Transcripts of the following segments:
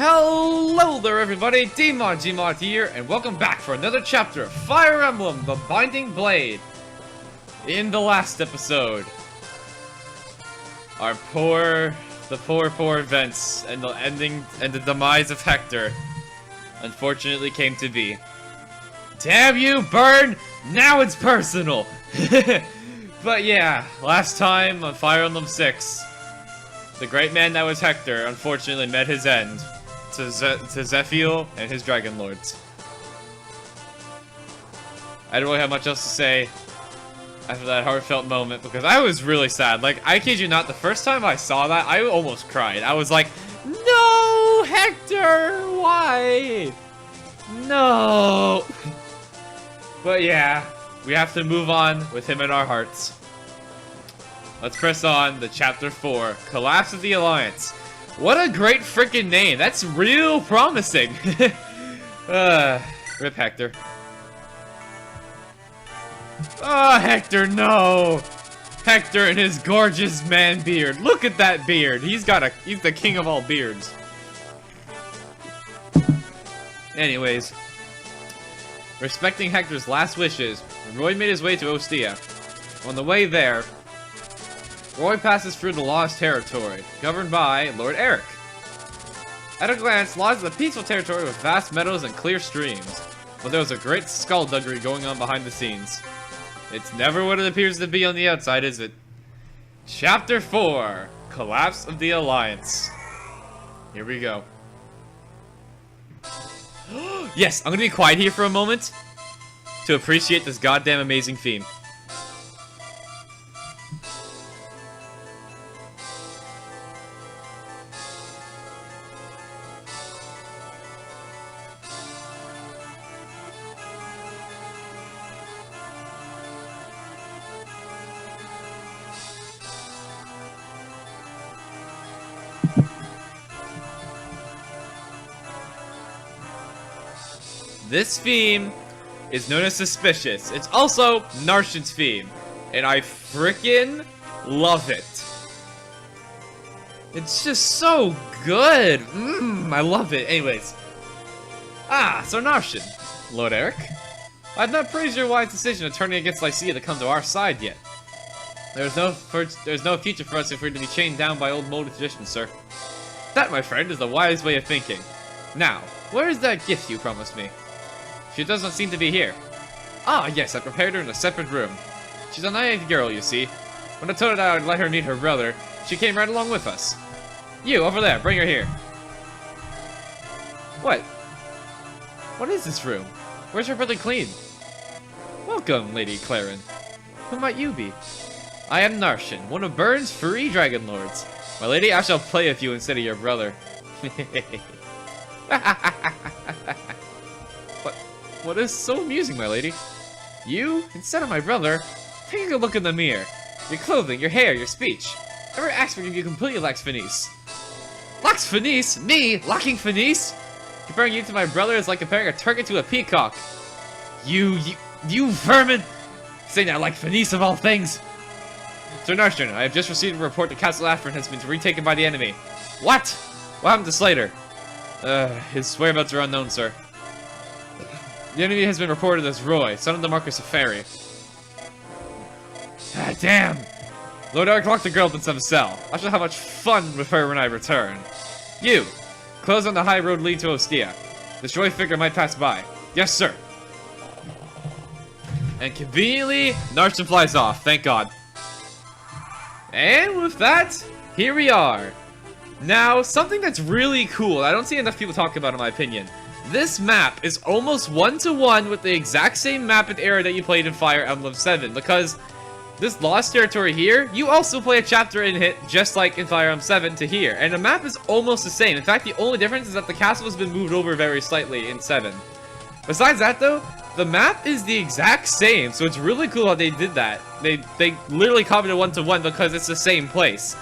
Hello there everybody, Gmod here, and welcome back for another chapter of Fire Emblem, the Binding Blade. In the last episode, the poor events and the ending and the demise of Hector unfortunately came to be. Damn you, Burn! Now it's personal! But yeah, last time on Fire Emblem 6, the great man that was Hector unfortunately met his end to Zephiel and his Dragon Lords. I don't really have much else to say after that heartfelt moment because I was really sad. Like, I kid you not, the first time I saw that, I almost cried. I was like, no, Hector, why? No. But yeah, we have to move on with him in our hearts. Let's press on to Chapter 4, Collapse of the Alliance. What a great freaking name. That's real promising. Rip Hector. Oh, Hector, no. Hector and his gorgeous man beard. Look at that beard. He's the king of all beards. Anyways, respecting Hector's last wishes, Roy made his way to Ostia. On the way there, Roy passes through the Laus territory, governed by Lord Eric. At a glance, Laus is a peaceful territory with vast meadows and clear streams, but there was a great skullduggery going on behind the scenes. It's never what it appears to be on the outside, is it? Chapter 4, Collapse of the Alliance. Here we go. Yes, I'm gonna be quiet here for a moment to appreciate this goddamn amazing theme. This theme is known as Suspicious. It's also Narshan's theme, and I frickin' love it. It's just so good. I love it. Anyways. So Narshan, Lord Eric. I've not praised your wise decision of turning against Lycia to come to our side yet. There's no future for us if we're to be chained down by old molded traditions, sir. That, my friend, is the wise way of thinking. Now, where is that gift you promised me? She doesn't seem to be here. Ah, yes, I prepared her in a separate room. She's a naive girl, you see. When I told her that I would let her meet her brother, she came right along with us. You, over there, bring her here. What? What is this room? Where's her brother Clean? Welcome, Lady Clarin. Who might you be? I am Narshan, one of Burn's 3 Dragon Lords. My lady, I shall play with you instead of your brother. What is so amusing, my lady? You, instead of my brother, take a good look in the mirror. Your clothing, your hair, your speech. Every aspect of you completely lacks finesse. Lacks finesse? Me? Lacking finesse? Comparing you to my brother is like comparing a turkey to a peacock. You vermin! Saying I lack finesse of all things. Sir Narshan, I have just received a report that Castle Afrin has been retaken by the enemy. What? What happened to Slater? His whereabouts are unknown, sir. The enemy has been reported as Roy, son of the Marquis of Ferry. Ah, damn! Lord Eric locked the girl up in some cell. I shall have much fun with her when I return. You! Close on the high road lead to Ostia. This Roy figure might pass by. Yes, sir! And conveniently, Narshan flies off, thank God. And with that, here we are. Now, something that's really cool, I don't see enough people talk about in my opinion. This map is almost one-to-one with the exact same map and area that you played in Fire Emblem 7, because this Lost territory here, you also play a chapter in it just like in Fire Emblem 7 to here, and the map is almost the same. In fact, the only difference is that the castle has been moved over very slightly in 7. Besides that though, the map is the exact same, so it's really cool how they did that. They literally copied it one-to-one because it's the same place.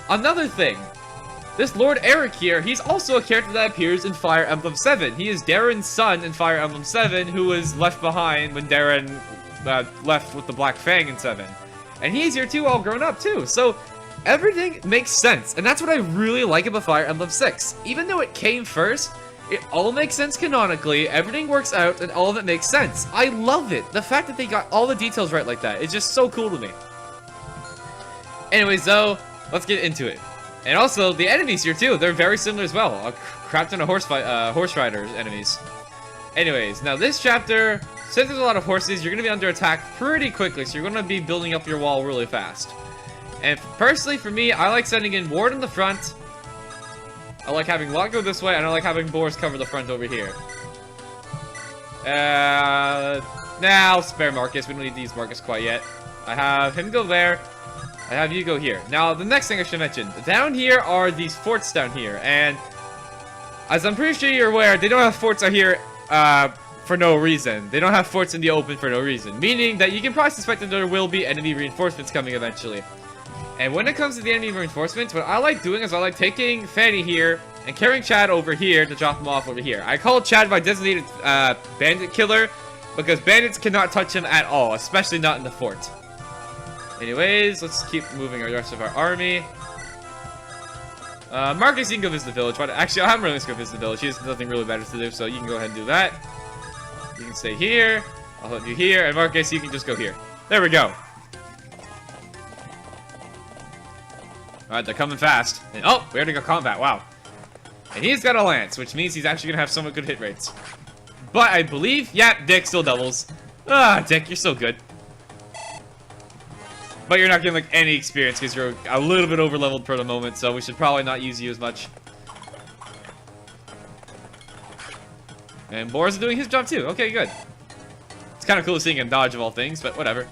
Another thing, this Lord Eric here, he's also a character that appears in Fire Emblem 7. He is Darren's son in Fire Emblem 7, who was left behind when Darren left with the Black Fang in 7. And he's here too, all grown up too. So Everything makes sense, and that's what I really like about Fire Emblem 6. Even though it came first, it all makes sense canonically, everything works out, and all of it makes sense. I love it. The fact that they got all the details right like that is just so cool to me. Anyways, though, let's get into it. And also, the enemies here, too, they're very similar as well. A crap ton of horse riders enemies. Anyways, now this chapter, since there's a lot of horses, you're going to be under attack pretty quickly, so you're going to be building up your wall really fast. And personally, for me, I like sending in Ward in the front. I like having Lot go this way, and I like having Boris cover the front over here. Now, spare Marcus. We don't need to use Marcus quite yet. I have him go there. I have you go here. Now, the next thing I should mention. Down here are these forts down here, and as I'm pretty sure you're aware, they don't have forts out here for no reason. They don't have forts in the open for no reason. Meaning that you can probably suspect that there will be enemy reinforcements coming eventually. And when it comes to the enemy reinforcements, what I like doing is I like taking Fanny here and carrying Chad over here to drop him off over here. I call Chad my designated bandit killer because bandits cannot touch him at all, especially not in the fort. Anyways, let's keep moving the rest of our army. Marcus, you can go visit the village. But actually, I'm really just going to visit the village. He has nothing really better to do, so you can go ahead and do that. You can stay here. I'll help you here. And Marcus, you can just go here. There we go. Alright, they're coming fast. And, oh, we already got combat. Wow. And he's got a lance, which means he's actually going to have somewhat good hit rates. But I believe, yeah, Dick still doubles. Ah, Dick, you're so good. But you're not getting, like, any experience because you're a little bit over-leveled for the moment, so we should probably not use you as much. And Boris is doing his job, too. Okay, good. It's kind of cool seeing him dodge of all things, but whatever.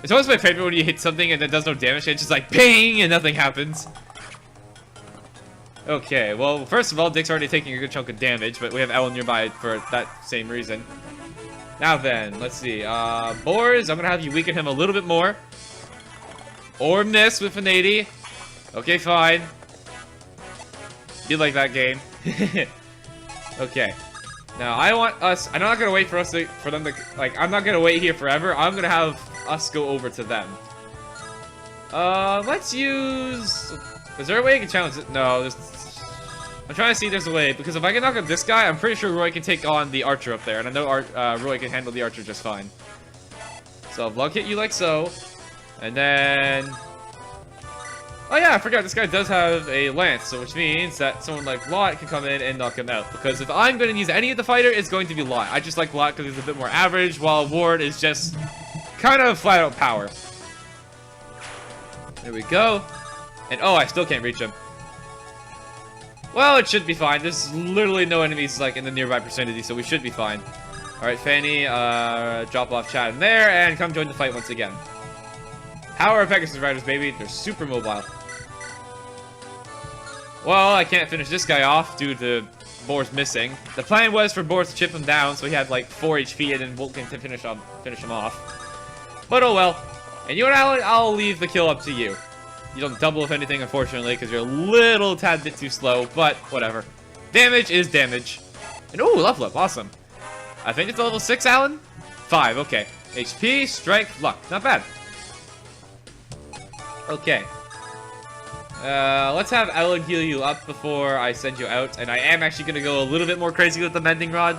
It's always my favorite when you hit something and it does no damage, and it's just like, ping, and nothing happens. Okay, well, first of all, Dick's already taking a good chunk of damage, but we have Ellen nearby for that same reason. Now then, let's see. Boris, I'm going to have you weaken him a little bit more. Or miss with an 80. Okay, fine. You like that game. Okay. Now, I want us... I'm not going to wait for us to... For them to... Like, I'm not going to wait here forever. I'm going to have us go over to them. Let's use... Is there a way I can challenge it? No, there's... I'm trying to see if there's a way. Because if I can knock out this guy, I'm pretty sure Roy can take on the archer up there. And I know Roy can handle the archer just fine. So, I'll block hit you like so. And then... Oh yeah, I forgot, this guy does have a lance, so which means that someone like Lot can come in and knock him out. Because if I'm going to use any of the fighter, it's going to be Lot. I just like Lot because he's a bit more average, while Ward is just kind of flat out power. There we go. And oh, I still can't reach him. Well, it should be fine. There's literally no enemies like in the nearby vicinity, so we should be fine. Alright, Fanny, drop off Chad in there, and come join the fight once again. Power of Pegasus Riders, baby. They're super mobile. Well, I can't finish this guy off due to Boris missing. The plan was for Boris to chip him down, so he had like 4 HP, and then Vulcan to finish him off. But oh well. And you know what, I'll leave the kill up to you. You don't double if anything, unfortunately, because you're a little tad bit too slow, but whatever. Damage is damage. And oh, level up, awesome. I think it's level 6, Alan? 5, okay. HP, strength, luck. Not bad. Okay. Let's have Ellen heal you up before I send you out. And I am actually going to go a little bit more crazy with the Mending Rod.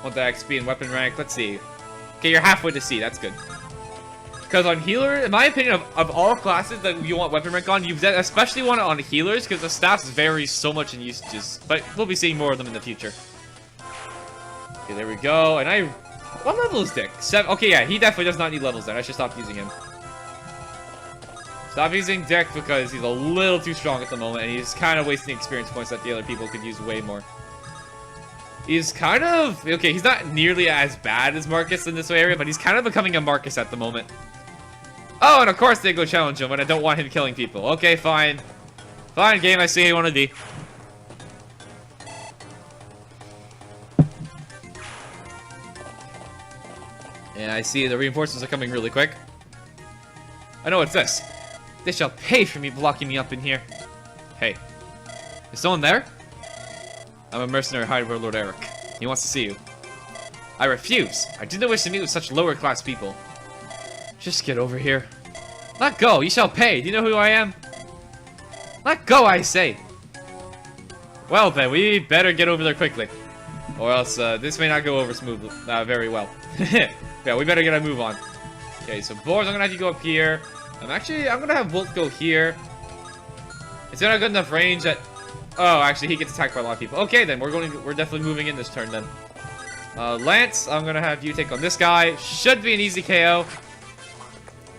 Want the XP and weapon rank? Let's see. Okay, you're halfway to C. That's good. Because on healer, in my opinion, of all classes that you want weapon rank on, you especially want it on healers because the stats vary so much in usages. But we'll be seeing more of them in the future. Okay, there we go. And what level is Dick? 7. Okay, yeah, he definitely does not need levels then. I should stop using him. Stop using Dick because he's a little too strong at the moment, and he's kind of wasting experience points that the other people could use way more. He's kind of... Okay, he's not nearly as bad as Marcus in this area, but he's kind of becoming a Marcus at the moment. Oh, and of course they go challenge him when I don't want him killing people. Okay, fine. Fine, game, I see how you want to be. And I see the reinforcements are coming really quick. I know what's this. They shall pay for me blocking me up in here. Hey. Is someone there? I'm a mercenary hired by Lord Eric. He wants to see you. I refuse. I didn't wish to meet with such lower class people. Just get over here. Let go, you shall pay. Do you know who I am? Let go, I say. Well then, we better get over there quickly. Or else, this may not go over smoothly, very well. Yeah, we better get a move on. Okay, so boards, I'm gonna have you go up here. I'm gonna have Bolt go here. It's not a good enough range that... Oh, actually, he gets attacked by a lot of people. Okay, then, we're definitely moving in this turn, then. Lance, I'm gonna have you take on this guy. Should be an easy KO.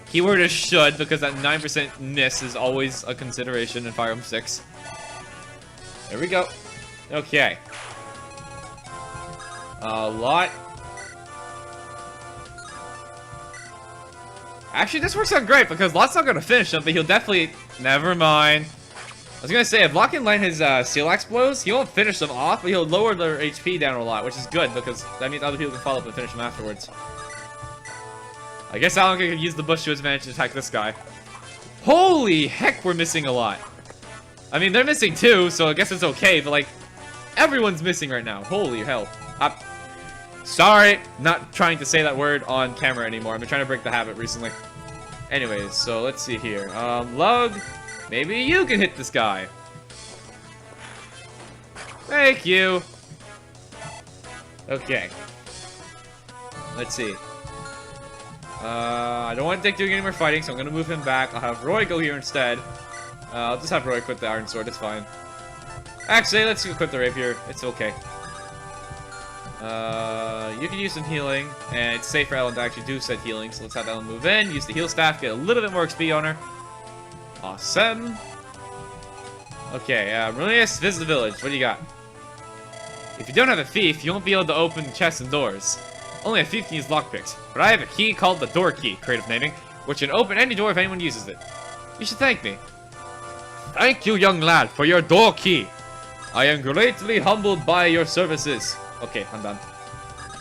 Keyword is should, because that 9% miss is always a consideration in Fire Emblem 6. There we go. Okay. Lot. Actually, this works out great, because Lot's not gonna finish him, but he'll definitely... Never mind. I was gonna say, if Lot can land his Seal Axe blows, he won't finish them off, but he'll lower their HP down a lot, which is good, because that means other people can follow up and finish them afterwards. I guess Alan could use the bush to his advantage to attack this guy. Holy heck, we're missing a lot. I mean, they're missing too, so I guess it's okay, but like, everyone's missing right now. Holy hell. Sorry, not trying to say that word on camera anymore. I've been trying to break the habit recently. Anyways, so let's see here. Lug, maybe you can hit this guy. Thank you. Okay. Let's see. I don't want Dick doing any more fighting, so I'm gonna move him back. I'll have Roy go here instead. I'll just have Roy quit the Iron Sword, it's fine. Actually, let's quit the Rapier. It's okay. You can use some healing, and it's safe for Ellen to actually do said healing, so let's have Ellen move in, use the heal staff, get a little bit more XP on her. Awesome. Okay, Relius, visit the village. What do you got? If you don't have a thief, you won't be able to open chests and doors. Only a thief can use lockpicks, but I have a key called the Door Key, creative naming, which can open any door if anyone uses it. You should thank me. Thank you, young lad, for your door key. I am greatly humbled by your services. Okay, I'm done.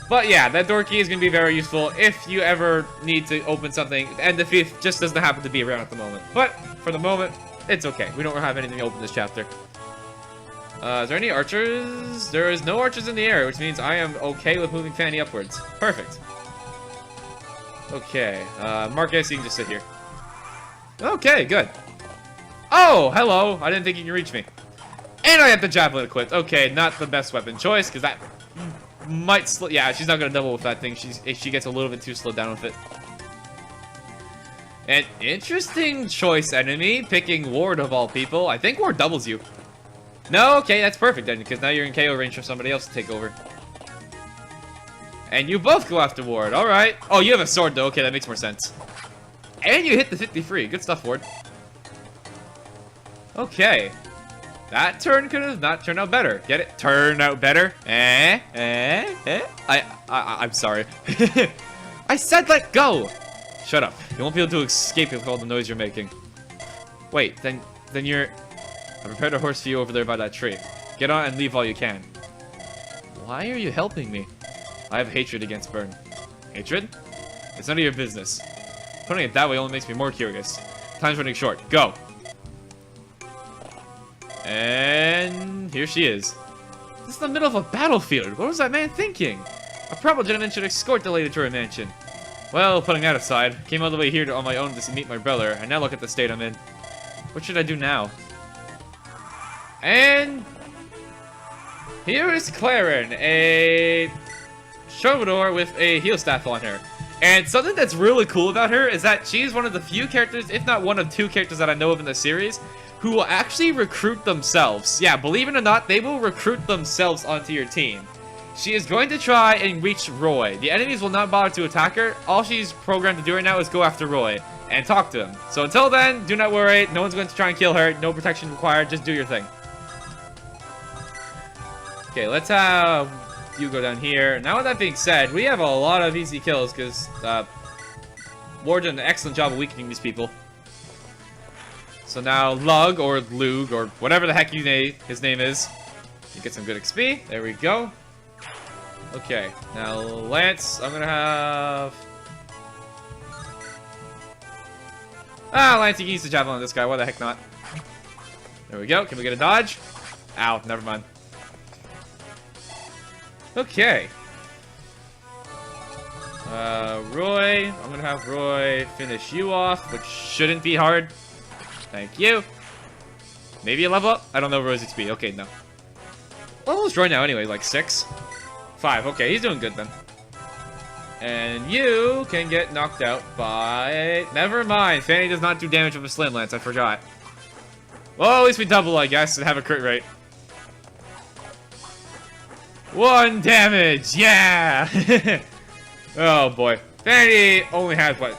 But yeah, that door key is going to be very useful if you ever need to open something, and the thief just doesn't happen to be around at the moment. But, for the moment, it's okay. We don't have anything open this chapter. Is there any archers? There is no archers in the air, which means I am okay with moving Fanny upwards. Perfect. Okay, Marcus, you can just sit here. Okay, good. Oh, hello. I didn't think you could reach me. And I have the javelin equipped. Okay, not the best weapon choice, because that might slow... Yeah, she's not going to double with that thing. She gets a little bit too slowed down with it. An interesting choice, enemy. Picking Ward of all people. I think Ward doubles you. No, okay, that's perfect then, because now you're in KO range for somebody else to take over. And you both go after Ward, alright. Oh, you have a sword though, okay, that makes more sense. And you hit the 53, good stuff, Ward. Okay. That turn could have not turned out better. Get it? Turn out better? I'm sorry. I said let go! Shut up. You won't be able to escape with all the noise you're making. Wait, then you're... I prepared a horse for you over there by that tree. Get on and leave while you can. Why are you helping me? I have hatred against Burn. Hatred? It's none of your business. Putting it that way only makes me more curious. Time's running short. Go! And here she is. This is the middle of a battlefield. What was that man thinking? A proper gentleman should escort the lady to her mansion. Well, putting that aside, came all the way here on my own to meet my brother, and now look at the state I'm in. What should I do now? And here is Claren, a troubadour with a heal staff on her. And something that's really cool about her is that she's one of the few characters, if not one of two characters that I know of in the series, who will actually recruit themselves. Yeah, believe it or not, they will recruit themselves onto your team. She is going to try and reach Roy. The enemies will not bother to attack her. All she's programmed to do right now is go after Roy and talk to him. So until then, do not worry. No one's going to try and kill her. No protection required. Just do your thing. Okay, let's have you go down here. Now with that being said, we have a lot of easy kills because Ward did an excellent job of weakening these people. So now Lug or Lug or whatever the heck his name is, you get some good XP. There we go. Okay, now Lance, I'm gonna have... Lance, you can use the javelin on this guy. Why the heck not? There we go. Can we get a dodge? Ow, never mind. Okay. Roy, I'm gonna have Roy finish you off, which shouldn't be hard. Thank you. Maybe a level up? I don't know Roy's XP. Okay, no. What level is Roy now anyway? Like 6? 5. Okay, he's doing good then. And you can get knocked out by... Never mind. Fanny does not do damage with a Slim Lance. I forgot. Well, at least we double, I guess, and have a crit rate. 1 damage! Yeah! Oh, boy. Fanny only has, what?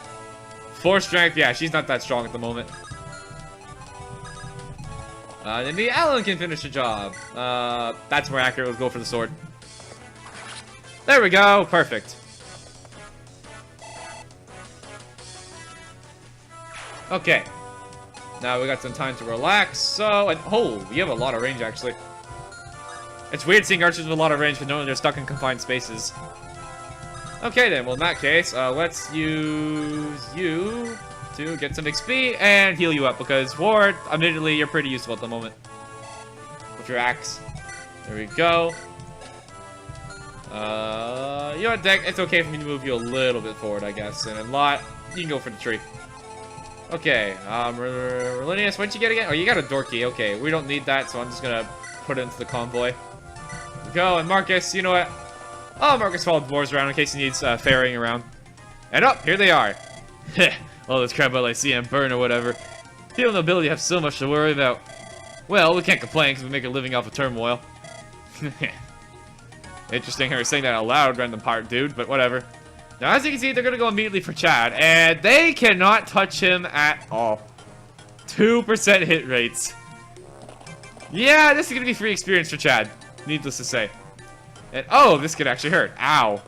4 strength? Yeah, she's not that strong at the moment. Then maybe Alan can finish the job. That's more accurate. Let's go for the sword. There we go. Perfect. Okay. Now we got some time to relax. So, and, oh, you have a lot of range, actually. It's weird seeing archers with a lot of range, because normally they're stuck in confined spaces. Okay, then. Well, in that case, let's use you to get some XP and heal you up, because Ward, admittedly, you're pretty useful at the moment. With your axe. There we go. You know what, Deck? It's okay for me to move you a little bit forward, I guess. And in Lot, you can go for the tree. Okay, Relinius, what'd you get again? Oh, you got a Dorky. Okay, we don't need that, so I'm just gonna put it into the convoy. Go, and Marcus, you know what? Oh, Marcus followed dwarves around in case he needs ferrying around. And up, here they are. All this crap about Lyceum burn or whatever. People in the nobility have so much to worry about. Well, we can't complain because we make a living off of turmoil. Interesting her saying that out loud, random pirate dude, but whatever. Now, as you can see, they're going to go immediately for Chad, and they cannot touch him at all. 2% hit rates. Yeah, this is going to be free experience for Chad, needless to say. And, oh, this could actually hurt. Ow.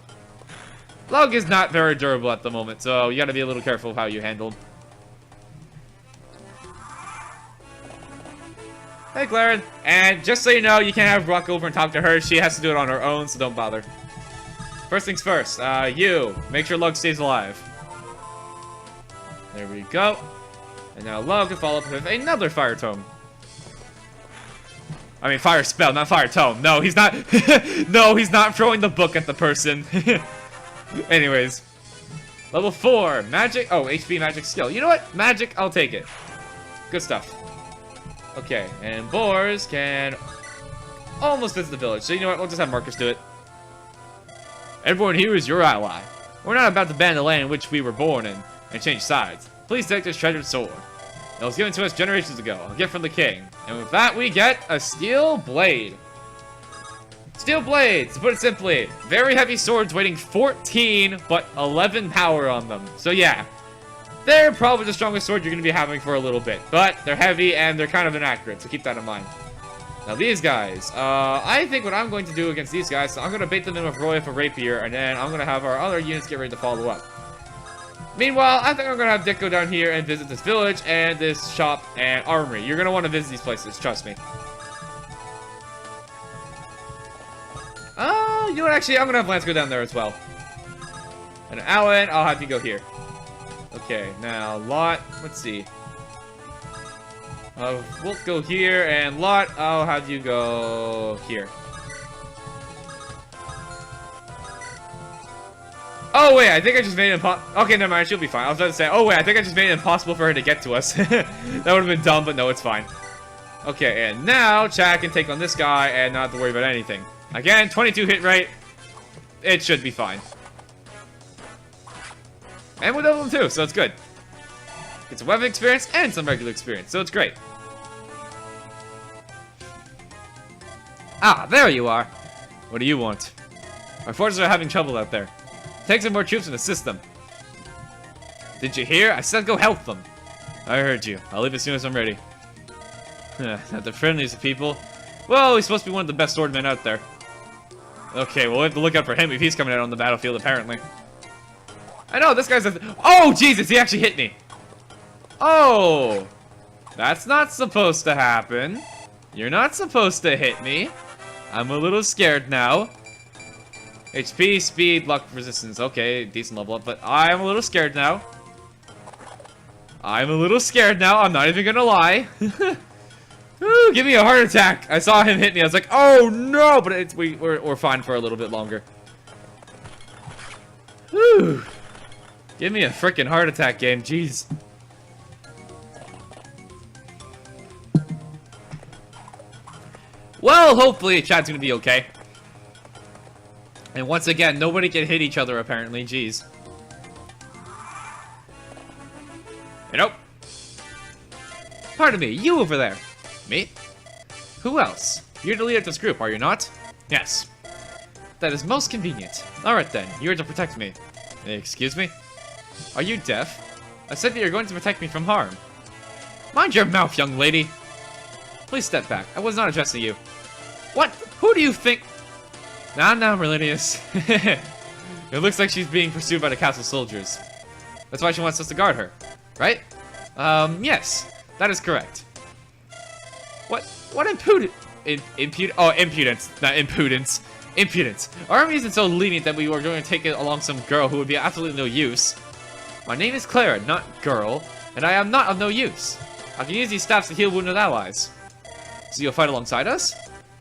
Lug is not very durable at the moment, so you got to be a little careful of how you handle him. Hey, Claren. And just so you know, you can't have Rock over and talk to her. She has to do it on her own, so don't bother. First things first, you, make sure Lug stays alive. There we go. And now Lug can follow up with another fire tome. I mean, fire spell, not fire tome. No, he's not. No, he's not throwing the book at the person. Anyways. Level 4, magic. Oh, HP magic skill. You know what? Magic, I'll take it. Good stuff. Okay, and boars can almost visit the village. So you know what? We'll just have Marcus do it. Everyone here is your ally. We're not about to ban the land in which we were born in and change sides. Please take this treasured sword. It was given to us generations ago, a gift from the king. And with that, we get a steel blade. Steel blades, to put it simply, very heavy swords weighing 14, but 11 power on them. So yeah, they're probably the strongest sword you're going to be having for a little bit. But they're heavy and they're kind of inaccurate, so keep that in mind. Now these guys, I think what I'm going to do against these guys, so I'm going to bait them in with Roy with a rapier, and then I'm going to have our other units get ready to follow up. Meanwhile, I think I'm going to have Dick go down here and visit this village and this shop and armory. You're going to want to visit these places, trust me. You know what, actually, I'm going to have Lance go down there as well. And Alan, I'll have you go here. Okay, now, Lot, let's see. We'll go here, and Lot, I'll have you go here. Oh, wait, I think I just made it impossible. Okay, never mind, she'll be fine. I was about to say, oh, wait, I think I just made it impossible for her to get to us. That would have been dumb, but no, it's fine. Okay, and now Chad can take on this guy and not have to worry about anything. Again, 22 hit rate. It should be fine. And we're level 2, so it's good. It's a weapon experience and some regular experience, so it's great. Ah, there you are. What do you want? Our forces are having trouble out there. Take some more troops in the system. Did you hear? I said go help them. I heard you. I'll leave as soon as I'm ready. Not the friendliest of people. Well, he's supposed to be one of the best swordmen out there. Okay, well, we have to look out for him if he's coming out on the battlefield, apparently. I know, this guy's a... Oh, Jesus, he actually hit me. Oh. That's not supposed to happen. You're not supposed to hit me. I'm a little scared now. HP, speed, luck, resistance. Okay, decent level up, but I'm a little scared now. I'm a little scared now. I'm not even gonna lie. Ooh, give me a heart attack. I saw him hit me. I was like, oh no, but we're fine for a little bit longer. Whew. Give me a freaking heart attack game, jeez. Well, hopefully Chad's gonna be okay. And once again, nobody can hit each other apparently, jeez. Nope. Pardon me, you over there. Me? Who else? You're the leader of this group, are you not? Yes. That is most convenient. Alright then, you're to protect me. Excuse me? Are you deaf? I said that you're going to protect me from harm. Mind your mouth, young lady. Please step back. I was not addressing you. What? Who do you think? Now, Merlinius. It looks like she's being pursued by the castle soldiers. That's why she wants us to guard her. Right? Yes. That is correct. What impudence. Not impudence. Impudence. Our army isn't so lenient that we were going to take it along some girl who would be absolutely no use. My name is Clara, not girl, and I am not of no use. I can use these staffs to heal wounded allies. So you'll fight alongside us?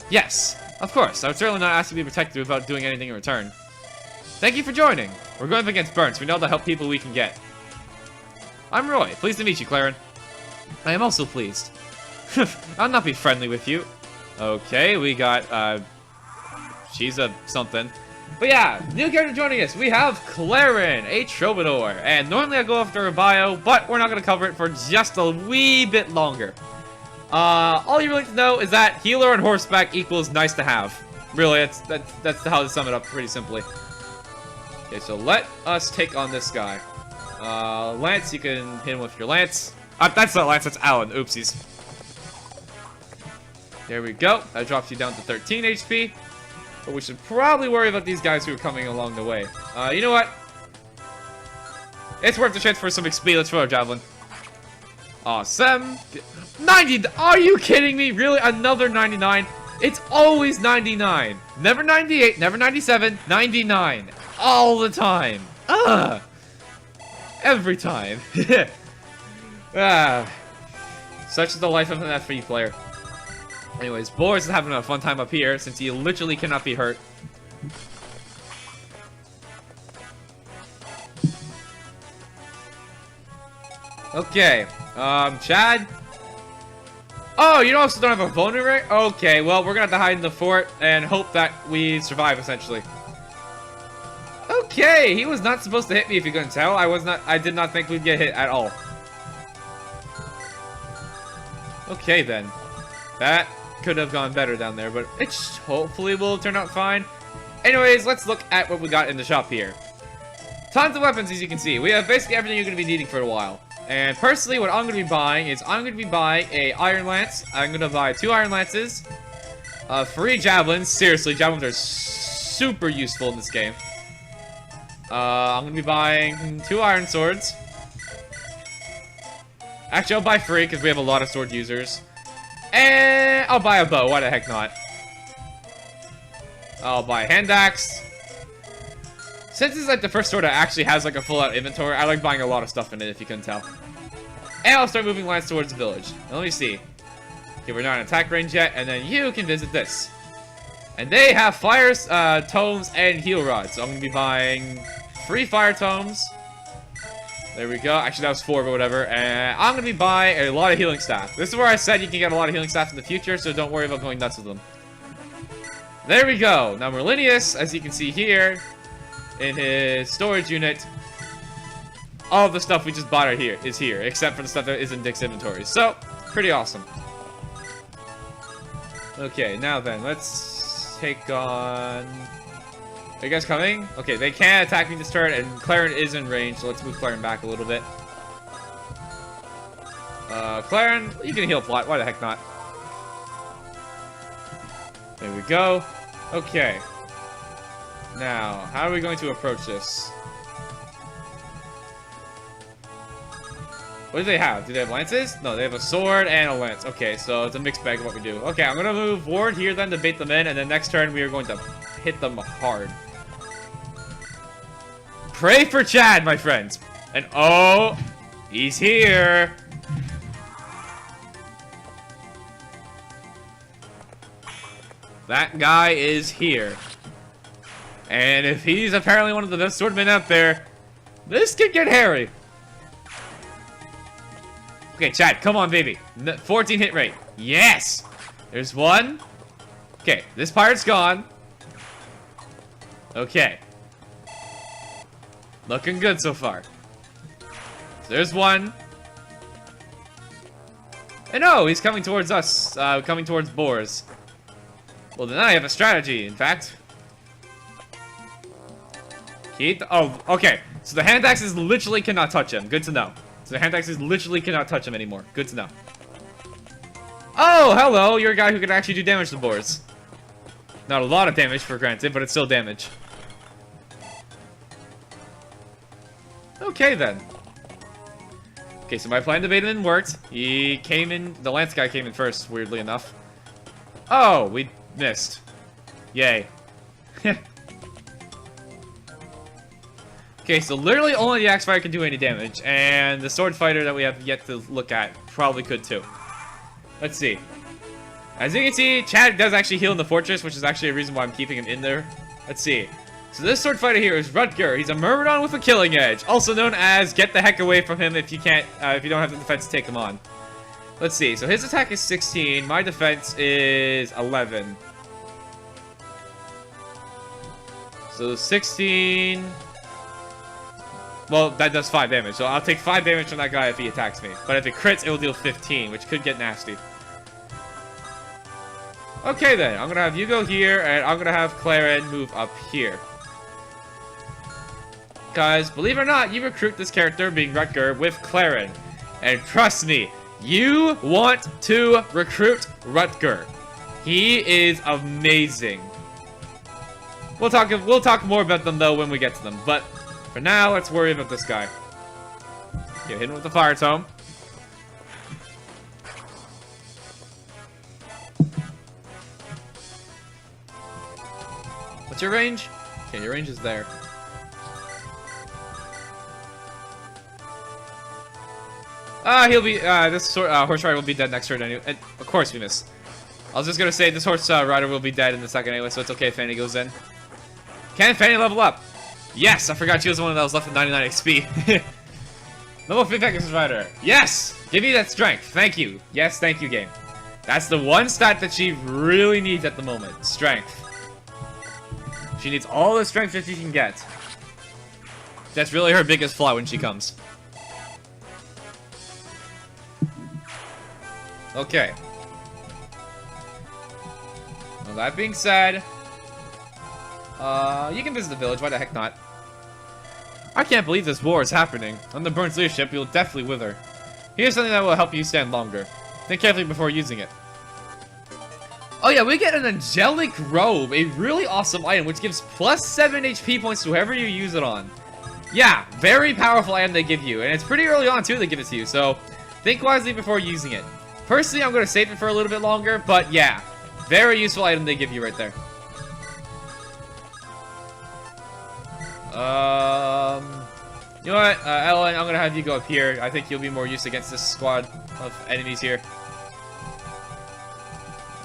Yes, of course. I would certainly not ask to be protected without doing anything in return. Thank you for joining. We're going up against Burns. We know the help people we can get. I'm Roy. Pleased to meet you, Claren. I am also pleased. I'll not be friendly with you. Okay, we got, she's a something. But yeah, new character joining us. We have Claren, a troubadour. And normally I go after her bio, but we're not going to cover it for just a wee bit longer. All you really need to know is that healer on horseback equals nice to have. Really, that's how to sum it up pretty simply. Okay, so let us take on this guy. Lance, you can hit him with your lance. That's not Lance, that's Alan. Oopsies. There we go. That drops you down to 13 HP. But we should probably worry about these guys who are coming along the way. You know what? It's worth the chance for some XP. Let's throw a javelin. Awesome. 90. Are you kidding me? Really? Another 99? It's always 99. Never 98, never 97, 99. All the time. Ugh. Every time. Such is the life of an FE player. Anyways, Boris is having a fun time up here since he literally cannot be hurt. Okay, Chad. Oh, you also don't have a vulnerable ring? Okay, well, we're gonna have to hide in the fort and hope that we survive, essentially. Okay, he was not supposed to hit me if you couldn't tell. I did not think we'd get hit at all. Okay, then. That could have gone better down there, but it hopefully will turn out fine. Anyways, let's look at what we got in the shop here. Tons of weapons, as you can see. We have basically everything you're going to be needing for a while. And personally, what I'm going to be buying is I'm going to be buying a Iron Lance. I'm going to buy 2 Iron Lances. 3 Javelins. Seriously, Javelins are super useful in this game. I'm going to be buying 2 Iron Swords. Actually, I'll buy 3 because we have a lot of sword users. And I'll buy a bow. Why the heck not? I'll buy a hand axe. Since it's like the first sword that actually has like a full-out inventory, I like buying a lot of stuff in it, if you couldn't tell. And I'll start moving Lance towards the village. Now, let me see. Okay, we're not in attack range yet, and then you can visit this. And they have fire tomes and heal rods. So I'm going to be buying 3 fire tomes. There we go. Actually, that was 4, but whatever. And I'm going to be buying a lot of healing staff. This is where I said you can get a lot of healing staff in the future, so don't worry about going nuts with them. There we go. Now, Merlinius, as you can see here, in his storage unit, all of the stuff we just bought is here, except for the stuff that is in Dick's inventory. So, pretty awesome. Okay, now then, let's take on... Are you guys coming? Okay, they can't attack me this turn, and Claren is in range, so let's move Claren back a little bit. Claren, you can heal plot. Why the heck not? There we go. Okay. Now, how are we going to approach this? What do they have? Do they have lances? No, they have a sword and a lance. Okay, so it's a mixed bag of what we do. Okay, I'm going to move forward here then to bait them in, and then next turn we are going to hit them hard. Pray for Chad, my friends. And oh, he's here. That guy is here. And if he's apparently one of the best swordmen out there, this could get hairy. Okay, Chad, come on, baby. 14 hit rate. Yes! There's one. Okay, this pirate's gone. Okay. Looking good so far. So there's one. And oh, he's coming towards us. Coming towards Boars. Well, then I have a strategy, in fact. Oh, okay. So the hand axes literally cannot touch him. Good to know. So the hand axes literally cannot touch him anymore. Good to know. Oh, hello. You're a guy who can actually do damage to Boars. Not a lot of damage, for granted, but it's still damage. Okay, then. Okay, so my plan to bait him in worked. He came in... The lance guy came in first, weirdly enough. Oh, we missed. Yay. Okay, so literally only the axe fighter can do any damage, and the sword fighter that we have yet to look at probably could too. Let's see. As you can see, Chad does actually heal in the fortress, which is actually a reason why I'm keeping him in there. Let's see. So this sword fighter here is Rutger. He's a Myrmidon with a killing edge, also known as get the heck away from him if you can't, if you don't have the defense to take him on. Let's see. So his attack is 16. My defense is 11. So 16. Well, that does 5 damage, so I'll take 5 damage from that guy if he attacks me. But if it crits, it will deal 15, which could get nasty. Okay then, I'm gonna have you go here, and I'm gonna have Claren move up here. Guys, believe it or not, you recruit this character, being Rutger, with Claren. And trust me, you want to recruit Rutger. He is amazing. We'll talk more about them though when we get to them, but for now, let's worry about this guy. Okay, hit him with the fire tome. What's your range? Okay, your range is there. He'll be, this horse rider will be dead next turn anyway. Of course we miss. I was just gonna say, this horse rider will be dead in the second anyway, so it's okay if Fanny goes in. Can Fanny level up? Yes, I forgot she was the one that was left with 99 XP. Level 5 Pegasus Rider. Yes! Give me that strength. Thank you. Yes, thank you, game. That's the one stat that she really needs at the moment. Strength. She needs all the strength that she can get. That's really her biggest flaw when she comes. Okay. Well, that being said... you can visit the village, why the heck not? I can't believe this war is happening. Under Burn's leadership, you'll definitely wither. Here's something that will help you stand longer. Think carefully before using it. Oh yeah, we get an angelic robe, a really awesome item, which gives plus 7 HP points to whoever you use it on. Yeah, very powerful item they give you, and it's pretty early on too they give it to you, so think wisely before using it. Personally, I'm going to save it for a little bit longer, but yeah, very useful item they give you right there. You know what, Ellen, I'm gonna have you go up here. I think you'll be more used against this squad of enemies here.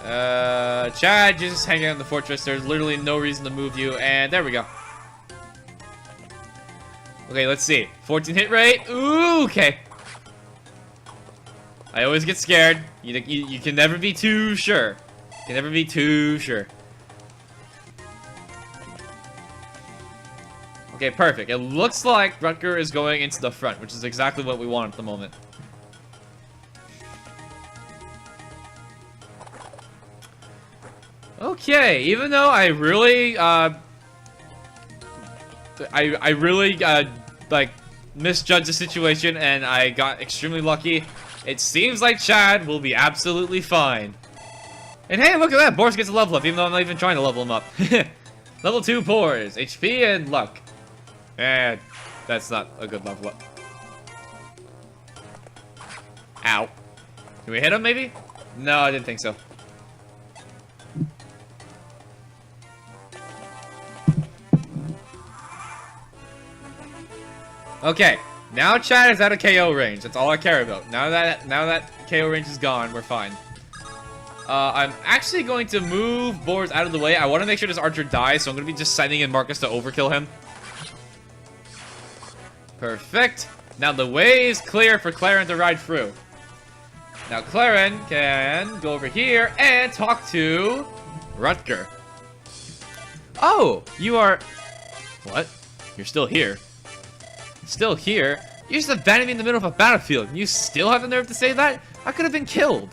Chad, just hang out in the fortress. There's literally no reason to move you, and there we go. Okay, let's see. 14 hit rate. Ooh, okay. I always get scared. You can never be too sure. You can never be too sure. Okay, perfect. It looks like Rutger is going into the front, which is exactly what we want at the moment. Okay, even though I really, like, misjudged the situation and I got extremely lucky, it seems like Chad will be absolutely fine. And hey, look at that! Boris gets a level up, even though I'm not even trying to level him up. Level 2 Boars, HP and luck. And that's not a good level up. Ow. Can we hit him, maybe? No, I didn't think so. Okay, now Chad is out of KO range. That's all I care about. Now that KO range is gone, we're fine. I'm actually going to move boards out of the way. I want to make sure this archer dies, so I'm going to be just sending in Marcus to overkill him. Perfect. Now the way is clear for Claren to ride through. Now Claren can go over here and talk to Rutger. Oh, you are... What? You're still here. Still here? You just abandoned me in the middle of a battlefield, and you still have the nerve to say that? I could have been killed.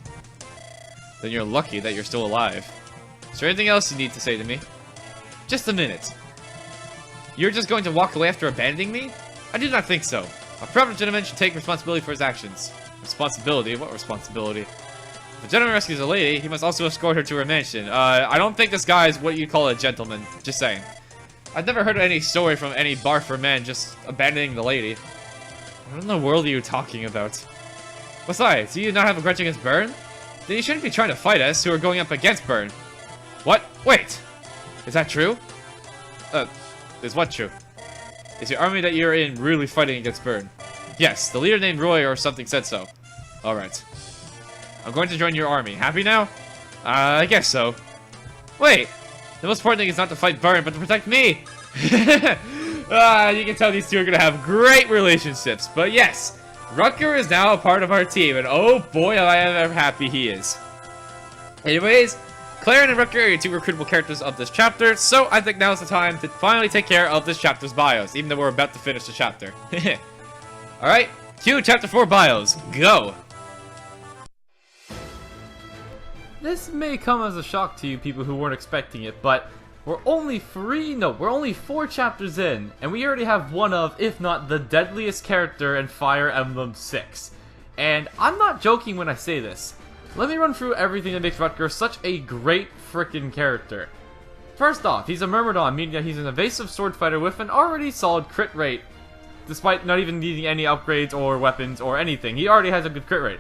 Then you're lucky that you're still alive. Is there anything else you need to say to me? Just a minute. You're just going to walk away after abandoning me? I do not think so. A proper gentleman should take responsibility for his actions. Responsibility? What responsibility? If a gentleman rescues a lady, he must also escort her to her mansion. I don't think this guy is what you call a gentleman. Just saying. I've never heard of any story from any bar for men just abandoning the lady. What in the world are you talking about? Besides, do you not have a grudge against Byrne? Then you shouldn't be trying to fight us who are going up against Byrne. What? Wait! Is that true? Is what true? Is the army that you're in really fighting against Byrne? Yes, the leader named Roy or something said so. Alright. I'm going to join your army. Happy now? I guess so. Wait! The most important thing is not to fight Byrne, but to protect me! You can tell these two are going to have great relationships. But yes, Rutger is now a part of our team, and oh boy, am I ever happy he is. Anyways, Claren and Rutger are your two recruitable characters of this chapter, so I think now is the time to finally take care of this chapter's bios, even though we're about to finish the chapter. Alright, cue chapter 4 bios. Go! This may come as a shock to you people who weren't expecting it, but we're only 4 chapters in, and we already have one of, if not the deadliest character in Fire Emblem 6. And I'm not joking when I say this. Let me run through everything that makes Rutger such a great frickin' character. First off, he's a Myrmidon, meaning that he's an evasive sword fighter with an already solid crit rate. Despite not even needing any upgrades or weapons or anything, he already has a good crit rate.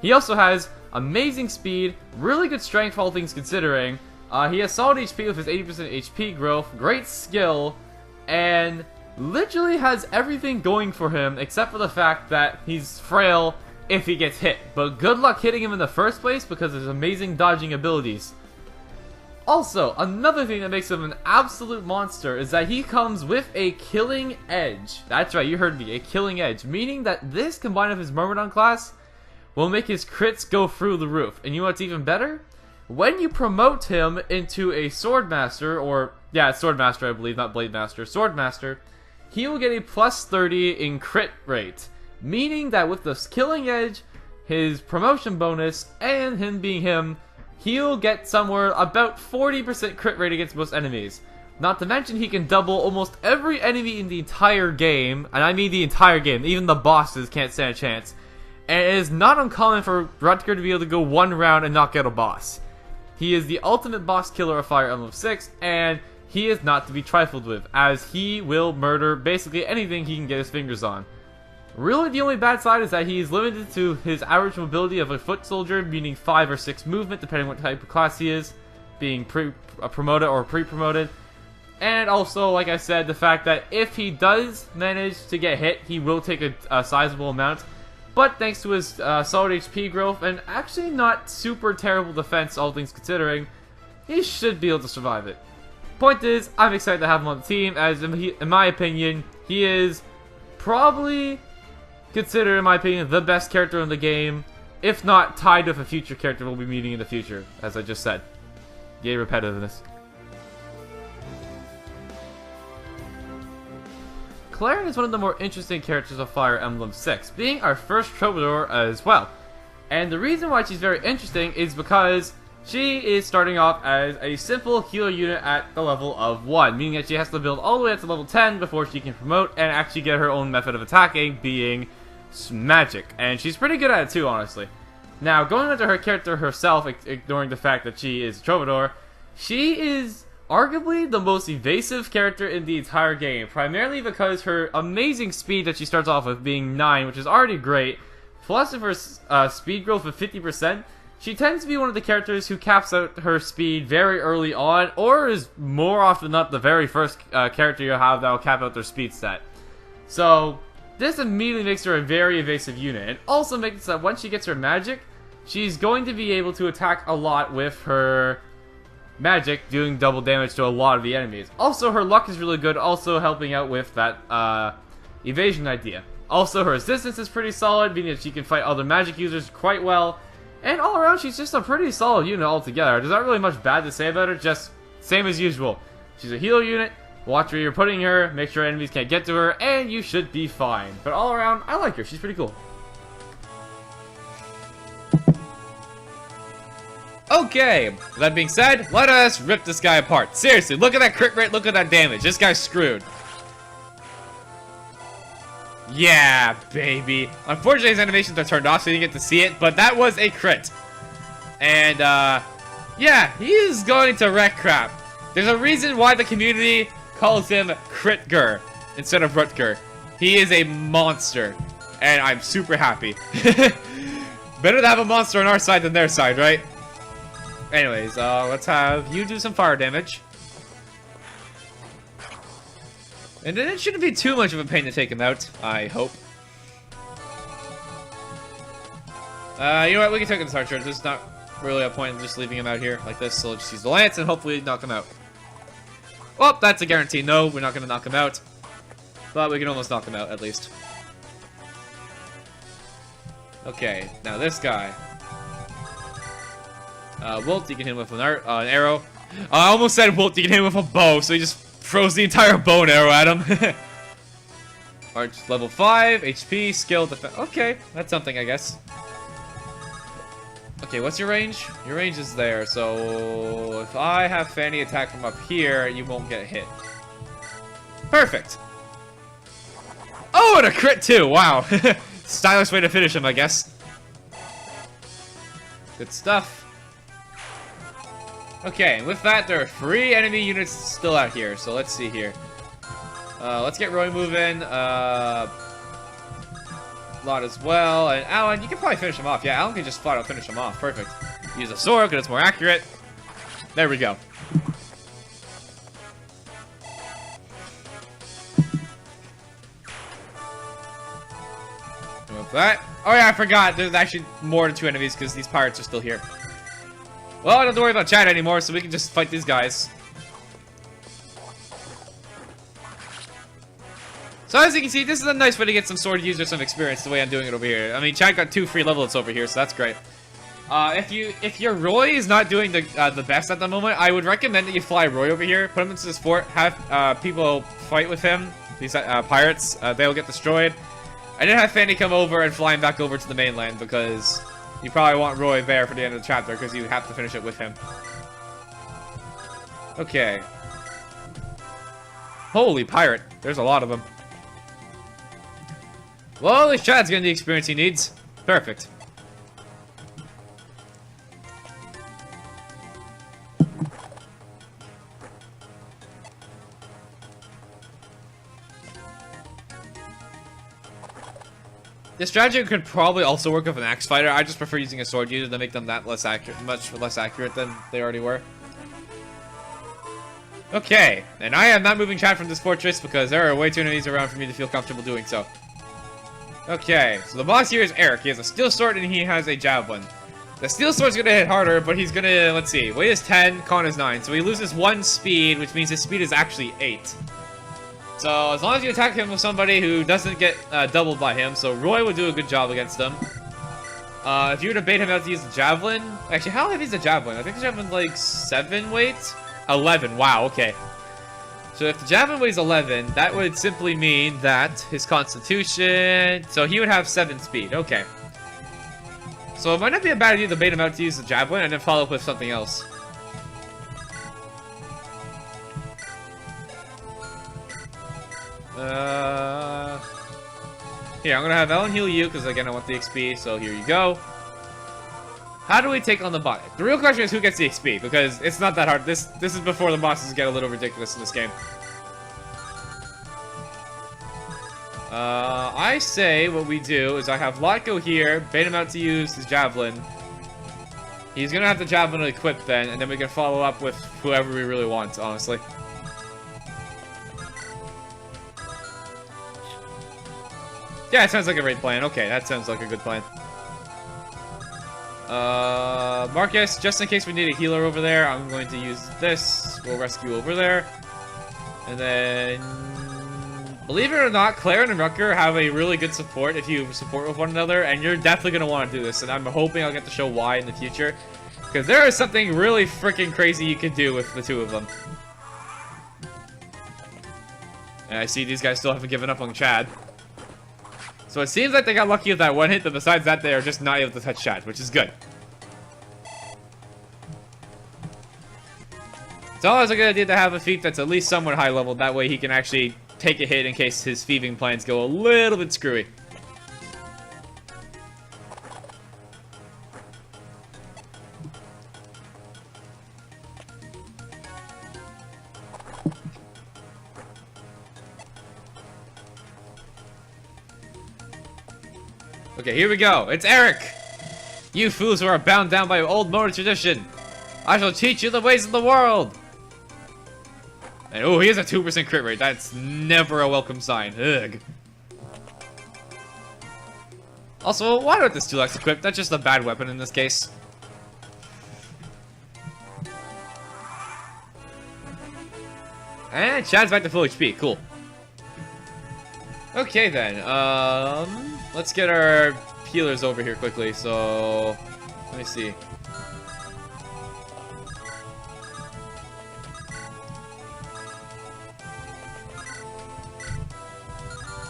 He also has amazing speed, really good strength all things considering. He has solid HP with his 80% HP growth, great skill, and literally has everything going for him except for the fact that he's frail if he gets hit. But good luck hitting him in the first place because of his amazing dodging abilities. Also, another thing that makes him an absolute monster is that he comes with a killing edge. That's right, you heard me, a killing edge. Meaning that this combined with his Myrmidon class will make his crits go through the roof. And you know what's even better? When you promote him into a Swordmaster, or, yeah, Swordmaster I believe, not Blade Master, Swordmaster, he will get a plus 30 in crit rate. Meaning that with the killing edge, his promotion bonus, and him being him, he'll get somewhere about 40% crit rate against most enemies. Not to mention he can double almost every enemy in the entire game, and I mean the entire game, even the bosses can't stand a chance. And it is not uncommon for Rutger to be able to go one round and knock out a boss. He is the ultimate boss killer of Fire Emblem 6, and he is not to be trifled with, as he will murder basically anything he can get his fingers on. Really, the only bad side is that he is limited to his average mobility of a foot soldier, meaning 5 or 6 movement, depending on what type of class he is, being promoted or pre-promoted. And also, like I said, the fact that if he does manage to get hit, he will take a sizable amount. But thanks to his solid HP growth and actually not super terrible defense, all things considering, he should be able to survive it. Point is, I'm excited to have him on the team, as in my opinion, he is probably considered, in my opinion, the best character in the game, if not tied with a future character we'll be meeting in the future, as I just said. Yay, repetitiveness. Claren is one of the more interesting characters of Fire Emblem 6, being our first Troubadour as well. And the reason why she's very interesting is because she is starting off as a simple healer unit at the level of 1, meaning that she has to build all the way up to level 10 before she can promote and actually get her own method of attacking, being magic. And she's pretty good at it too, honestly. Now, going into her character herself, ignoring the fact that she is a Troubadour, she is arguably the most evasive character in the entire game, primarily because her amazing speed that she starts off with being 9, which is already great, plus with her speed growth of 50%, she tends to be one of the characters who caps out her speed very early on, or is more often than not the very first character you'll have that will cap out their speed stat. So, this immediately makes her a very evasive unit, and also makes it so that once she gets her magic, she's going to be able to attack a lot with her magic, doing double damage to a lot of the enemies. Also, her luck is really good, also helping out with that evasion idea. Also, her resistance is pretty solid, meaning that she can fight other magic users quite well. And all around, she's just a pretty solid unit altogether. There's not really much bad to say about her, just same as usual. She's a healer unit, watch where you're putting her, make sure enemies can't get to her, and you should be fine. But all around, I like her, she's pretty cool. Okay, that being said, let us rip this guy apart. Seriously, look at that crit rate, look at that damage. This guy's screwed. Yeah, baby. Unfortunately, his animations are turned off, so you didn't get to see it, but that was a crit. And, yeah, he is going to wreck crap. There's a reason why the community calls him Critger instead of Rutger. He is a monster, and I'm super happy. Better to have a monster on our side than their side, right? Anyways, let's have you do some fire damage. And then it shouldn't be too much of a pain to take him out, I hope. You know what, we can take him to Archer. There's not really a point in just leaving him out here like this, so let's just use the lance and hopefully knock him out. Well, that's a guarantee. No, we're not going to knock him out. But we can almost knock him out, at least. Okay, now this guy. Wilt, you can hit him with an arrow. I almost said Wilt, you can hit him with a bow, so he just throws the entire bow and arrow at him. Arch level 5, HP, skill, defense. Okay, that's something, I guess. Okay, what's your range? Your range is there, so if I have Fanny attack from up here, you won't get hit. Perfect. Oh, and a crit too! Wow. Stylish way to finish him, I guess. Good stuff. Okay, with that, there are 3 enemy units still out here, so let's see here. Let's get Roy moving. Lot as well, and Alan, you can probably finish him off. Yeah, Alan can just flat out finish him off. Perfect. Use a sword because it's more accurate. There we go. And with that, oh yeah, I forgot. There's actually more than 2 enemies because these pirates are still here. Well, I don't have to worry about chat anymore, so we can just fight these guys. So as you can see, this is a nice way to get some sword user some experience the way I'm doing it over here. I mean, Chad got 2 free levels over here, so that's great. If your Roy is not doing the best at the moment, I would recommend that you fly Roy over here, put him into this fort, have people fight with him, these pirates, they'll get destroyed. And then have Fanny come over and fly him back over to the mainland, because you probably want Roy there for the end of the chapter, because you have to finish it with him. Okay. Holy pirate, there's a lot of them. Well, at least Chad's getting the experience he needs. Perfect. This strategy could probably also work with an axe fighter. I just prefer using a sword user to make them that less accurate, much less accurate than they already were. Okay, and I am not moving Chad from this fortress because there are way too many enemies around for me to feel comfortable doing so. Okay, so the boss here is Eric. He has a steel sword and he has a javelin. The steel sword's gonna hit harder, but he's gonna, let's see, weight is 10, con is 9. So he loses 1 speed, which means his speed is actually 8. So as long as you attack him with somebody who doesn't get doubled by him, so Roy would do a good job against them. If you were to bait him out to use the javelin, actually, how heavy is the javelin? I think the javelin's like 7 weight? 11, wow, okay. So if the javelin weighs 11, that would simply mean that his constitution... So he would have 7 speed, okay. So it might not be a bad idea to bait him out to use the javelin and then follow up with something else. Here, I'm gonna have Ellen heal you, because again, I want the XP, so here you go. How do we take on the bot? The real question is who gets the XP, because it's not that hard. This is before the bosses get a little ridiculous in this game. I say what we do is I have Lotko here, bait him out to use his javelin. He's gonna have the javelin equipped then, and then we can follow up with whoever we really want, honestly. Yeah, it sounds like a great plan. Okay, that sounds like a good plan. Marcus, just in case we need a healer over there, I'm going to use this. We'll rescue over there. And then... Believe it or not, Claire and Rucker have a really good support if you support with one another, and you're definitely going to want to do this, and I'm hoping I'll get to show why in the future. Because there is something really freaking crazy you can do with the two of them. And I see these guys still haven't given up on Chad. So it seems like they got lucky with that one hit, but besides that, they are just not able to touch Chad, which is good. It's always a good idea to have a feat that's at least somewhat high level, that way he can actually take a hit in case his thieving plans go a little bit screwy. Okay, here we go. It's Eric! You fools who are bound down by old motor tradition. I shall teach you the ways of the world! And oh, he has a 2% crit rate. That's never a welcome sign. Ugh. Also, why not this 2x equipped? That's just a bad weapon in this case. And Chad's back to full HP. Cool. Okay then. Let's get our healers over here quickly. So, let me see.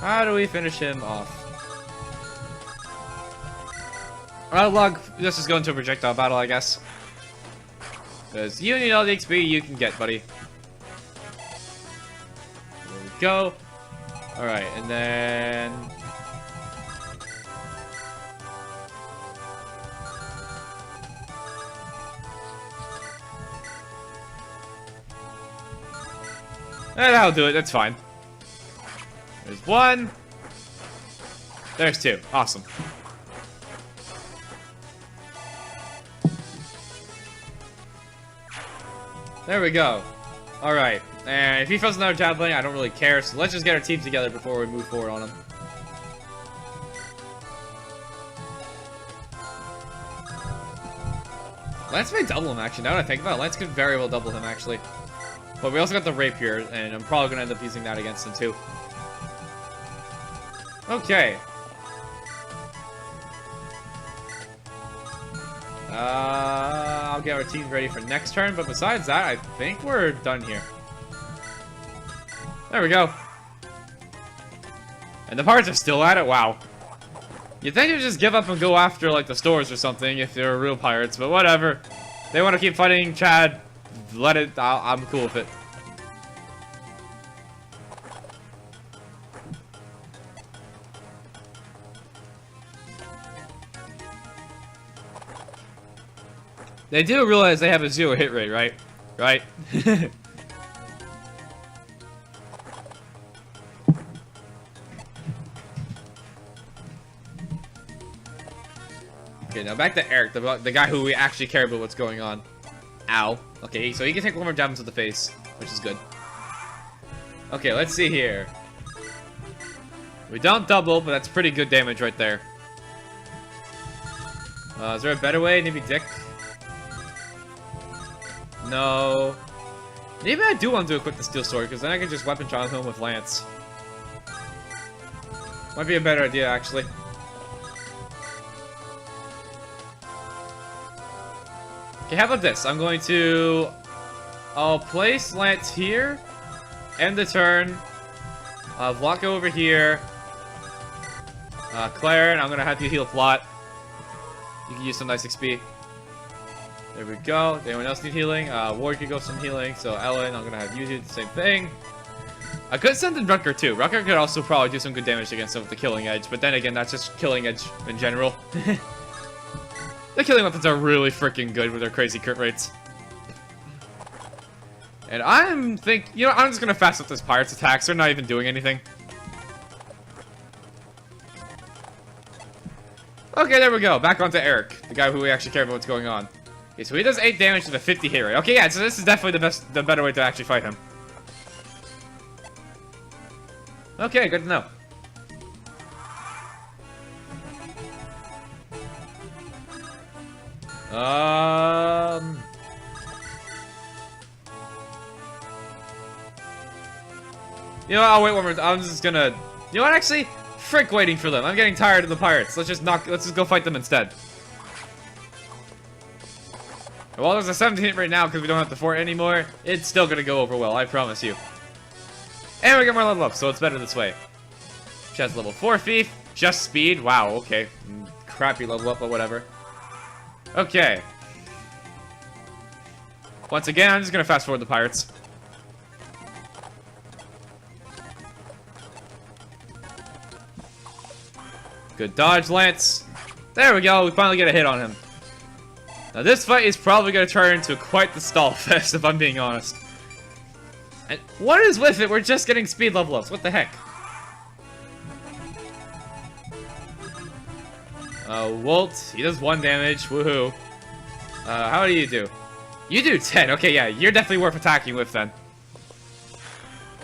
How do we finish him off? Log, let's just go into a projectile battle, I guess. Because you need all the XP you can get, buddy. There we go. Alright, and then... that'll do it, that's fine. There's one. There's two. Awesome. There we go. Alright. And if he throws another javelin, I don't really care. So let's just get our team together before we move forward on him. Lance may double him, actually. Now that I think about it, Lance could very well double him, actually. But we also got the rapier, and I'm probably going to end up using that against him, too. Okay. I'll get our team ready for next turn, but besides that, I think we're done here. There we go. And the pirates are still at it? Wow. You'd think they'd just give up and go after, like, the stores or something if they were real pirates, but whatever. They want to keep fighting Chad. Let it. I'm cool with it. They do realize they have a 0 hit rate, right? Right? Okay, now back to Eric, the guy who we actually care about what's going on. Ow. Okay, so he can take one more damage to the face, which is good. Okay, let's see here. We don't double, but that's pretty good damage right there. Is there a better way? Maybe Dick? No. Maybe I do want to equip the steel sword, because then I can just weapon challenge him with Lance. Might be a better idea, actually. Okay, how about this? I'm going to... I'll place Lance here. End the turn. Block over here. Claire, and I'm going to have you heal Plot. You can use some nice XP. There we go. Does anyone else need healing? Ward could go some healing. So Ellen, I'm going to have you do the same thing. I could send in Rucker too. Rucker could also probably do some good damage against him with the Killing Edge. But then again, that's just Killing Edge in general. The killing weapons are really freaking good with their crazy crit rates. And I'm just gonna fast up this pirate's attacks. They're not even doing anything. Okay, there we go. Back onto Eric, the guy who we actually care about what's going on. Okay, so he does 8 damage with a 50 hit rate. Okay, yeah, so this is definitely the better way to actually fight him. Okay, good to know. You know what, I'll wait one more. I'm just gonna... You know what, actually? Frick waiting for them. I'm getting tired of the pirates. Let's just go fight them instead. Well, there's a 17 right now because we don't have the fort anymore. It's still gonna go over well, I promise you. And we get more level up, so it's better this way. She has level 4 thief, just speed. Wow, okay. Crappy level up, but whatever. Okay. Once again, I'm just gonna fast forward the pirates. Good dodge, Lance. There we go, we finally get a hit on him. Now this fight is probably going to turn into quite the stall fest, if I'm being honest. And what is with it? We're just getting speed level ups. What the heck? Wolt, he does 1 damage. Woohoo. How do you do? You do 10. Okay, yeah, you're definitely worth attacking with then.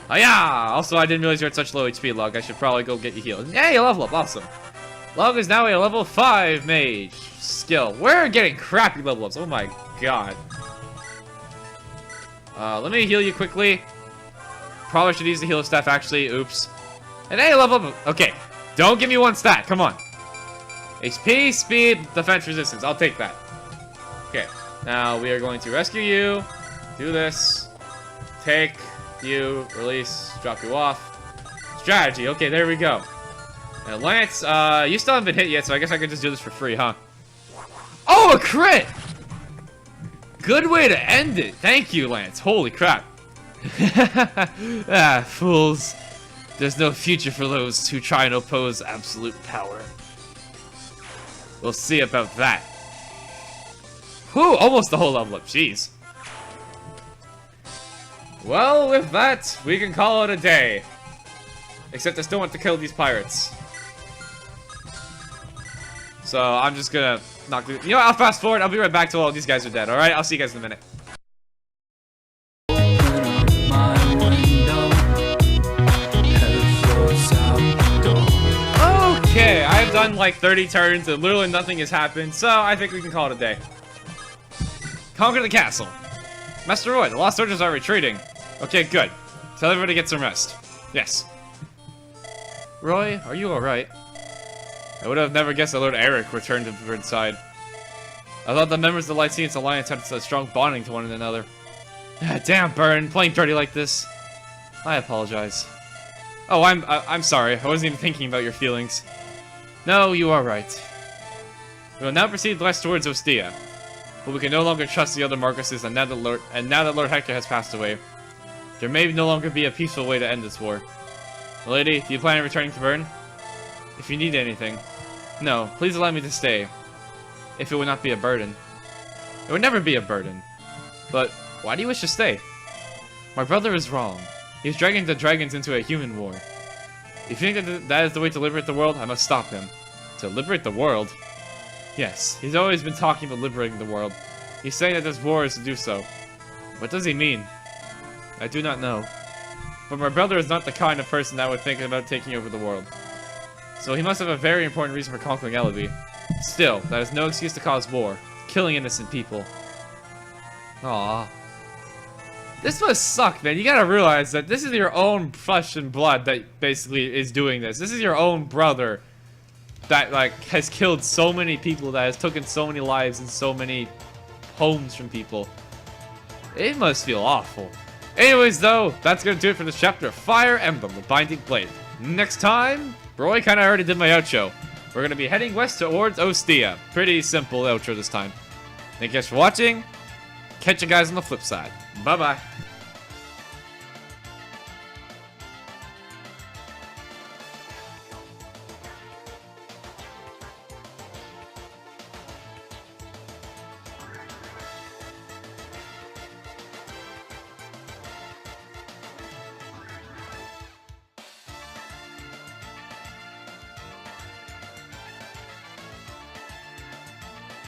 Oh yeah! Also, I didn't realize you're at such low HP, Log. I should probably go get you healed. Yeah, you level up. Awesome. Log is now a level 5 mage skill. We're getting crappy level ups. Oh my god. Let me heal you quickly. Probably should use the healer staff actually. Oops. And hey, level up. Okay. Don't give me 1 stat. Come on. HP, speed, defense, resistance. I'll take that. Okay. Now we are going to rescue you. Do this. Take you. Release. Drop you off. Strategy. Okay, there we go. And Lance, you still haven't been hit yet, so I guess I could just do this for free, huh? Oh, a crit! Good way to end it. Thank you, Lance. Holy crap. Ah, fools. There's no future for those who try and oppose absolute power. We'll see about that. Whew, almost the whole level up. Jeez. Well, with that, we can call it a day. Except I still want to kill these pirates. So I'm just gonna not do. You know what? I'll fast forward. I'll be right back till all these guys are dead. All right. I'll see you guys in a minute. Okay, I've done like 30 turns and literally nothing has happened. So I think we can call it a day. Conquer the castle. Master Roy, the lost soldiers are retreating. Okay, good. Tell everybody to get some rest. Yes. Roy, are you alright? I would have never guessed that Lord Eric returned to the Bird side. I thought the members of the Lycian's Alliance had a strong bonding to one another. Damn, Burn, playing dirty like this. I apologize. Oh, I'm sorry. I wasn't even thinking about your feelings. No, you are right. We will now proceed west towards Ostia, but we can no longer trust the other Marcuses, and now that Lord Hector has passed away, there may no longer be a peaceful way to end this war. Lady, do you plan on returning to Bern? If you need anything. No, please allow me to stay. If it would not be a burden. It would never be a burden. But why do you wish to stay? My brother is wrong. He's dragging the dragons into a human war. If you think that is the way to liberate the world, I must stop him. To liberate the world? Yes, he's always been talking about liberating the world. He's saying that this war is to do so. What does he mean? I do not know. But my brother is not the kind of person that would think about taking over the world. So he must have a very important reason for conquering Ellaby. Still, that is no excuse to cause war, killing innocent people. Aww. This must suck, man. You gotta realize that this is your own flesh and blood that basically is doing this. This is your own brother that, like, has killed so many people, that has taken so many lives and so many homes from people. It must feel awful. Anyways, though, that's gonna do it for this chapter of Fire Emblem, the Binding Blade. Next time, Roy kinda already did my outro. We're gonna be heading west towards Ostia. Pretty simple outro this time. Thank you guys for watching. Catch you guys on the flip side. Bye-bye.